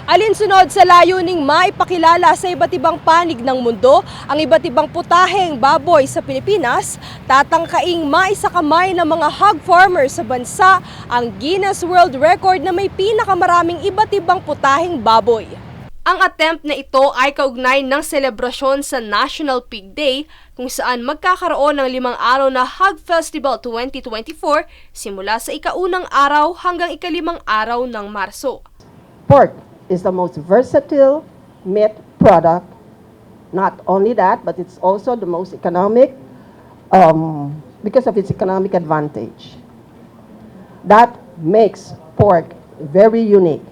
Alinsunod sa layuning maipakilala sa iba't ibang panig ng mundo ang iba't ibang putaheng baboy sa Pilipinas, tatangkaing maisakamay ng mga hog farmers sa bansa ang Guinness World Record na may pinakamaraming iba't ibang putaheng baboy. Ang attempt na ito ay kaugnay ng selebrasyon sa National Pig Day kung saan magkakaroon ng 5 araw na Hog Festival 2024 simula sa ikaunang araw hanggang ika-5 araw ng Marso. Pork is the most versatile meat product. Not only that, but it's also the most economic because of its economic advantage. That makes pork very unique.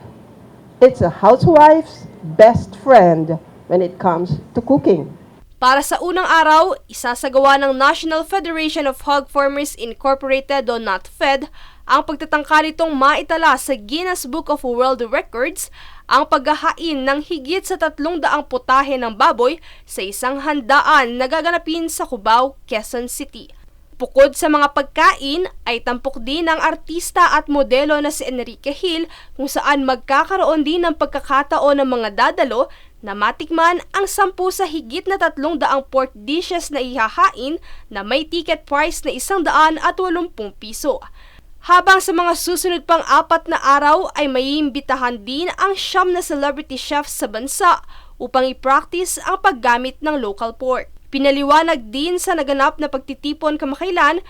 It's a housewife's best friend when it comes to cooking. Para sa unang araw, isasagawa ng National Federation of Hog Farmers Incorporated o NATFED ang pagtatangka nitong maitala sa Guinness Book of World Records ang paghahain ng higit sa 300 putahe ng baboy sa isang handaan na gaganapin sa Cubao, Quezon City. Bukod sa mga pagkain, ay tampok din ang artista at modelo na si Enrique Hill kung saan magkakaroon din ng pagkakataon ng mga dadalo na matikman ang 10 sa higit na 300 pork dishes na ihahain na may ticket price na 180 piso. Habang sa mga susunod pang 4 na araw ay maiimbitahan din ang 9 na celebrity chefs sa bansa upang i-practice ang paggamit ng local pork. Pinaliwanag din sa naganap na pagtitipon kamakailan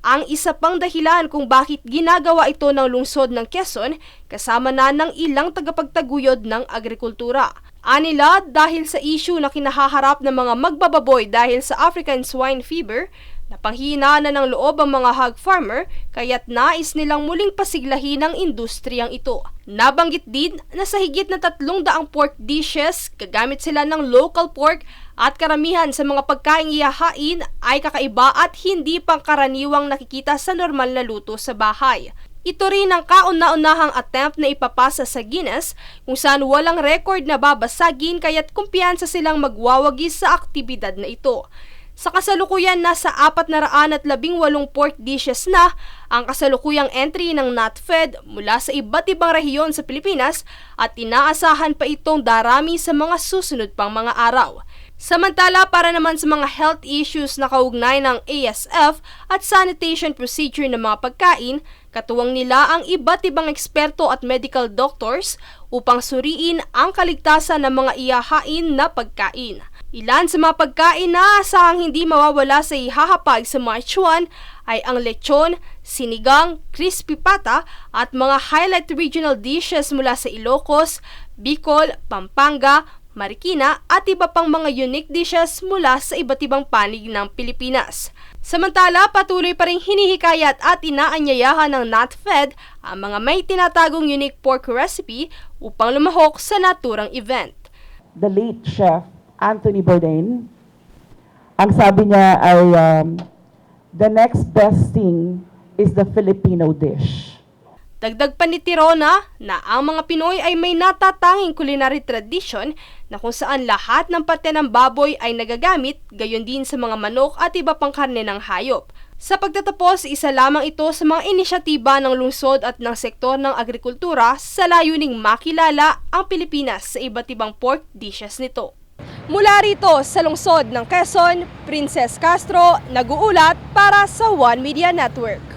ang isa pang dahilan kung bakit ginagawa ito ng lungsod ng Quezon kasama na ng ilang tagapagtaguyod ng agrikultura. Anila dahil sa issue na kinahaharap ng mga magbababoy dahil sa African swine fever, napanghina na ng loob ang mga hog farmer kaya't nais nilang muling pasiglahin ang industriyang ito. Nabanggit din na sa higit na 300 pork dishes, gagamit sila ng local pork at karamihan sa mga pagkaing ihahain ay kakaiba at hindi pangkaraniwang nakikita sa normal na luto sa bahay. Ito rin ang kauna-unahang attempt na ipapasa sa Guinness kung saan walang record na babasagin kaya't kumpiyansa silang magwawagi sa aktibidad na ito. Sa kasalukuyan, nasa 418 pork dishes na ang kasalukuyang entry ng NATFED mula sa iba't ibang rehiyon sa Pilipinas at inaasahan pa itong darami sa mga susunod pang mga araw. Samantala, para naman sa mga health issues na kaugnay ng ASF at sanitation procedure ng mga pagkain, katuwang nila ang iba't ibang eksperto at medical doctors upang suriin ang kaligtasan ng mga ihahain na pagkain. Ilan sa mga pagkain na aasahang hindi mawawala sa ihahapag sa March 1 ay ang lechon, sinigang, crispy pata at mga highlight regional dishes mula sa Ilocos, Bicol, Pampanga, Marikina at iba pang mga unique dishes mula sa iba't ibang panig ng Pilipinas. Samantala, patuloy pa rin hinihikayat at inaanyayahan ng NATFED ang mga may tinatagong unique pork recipe upang lumahok sa naturang event. The late chef Anthony Bourdain, ang sabi niya ay the next best thing is the Filipino dish. Dagdag pa ni Tirona na ang mga Pinoy ay may natatanging culinary tradition na kung saan lahat ng parte ng baboy ay nagagamit, gayon din sa mga manok at iba pang karne ng hayop. Sa pagtatapos, isa lamang ito sa mga inisyatiba ng lungsod at ng sektor ng agrikultura sa layuning makilala ang Pilipinas sa iba't ibang pork dishes nito. Mula rito sa lungsod ng Quezon, Princess Castro, nag-uulat para sa One Media Network.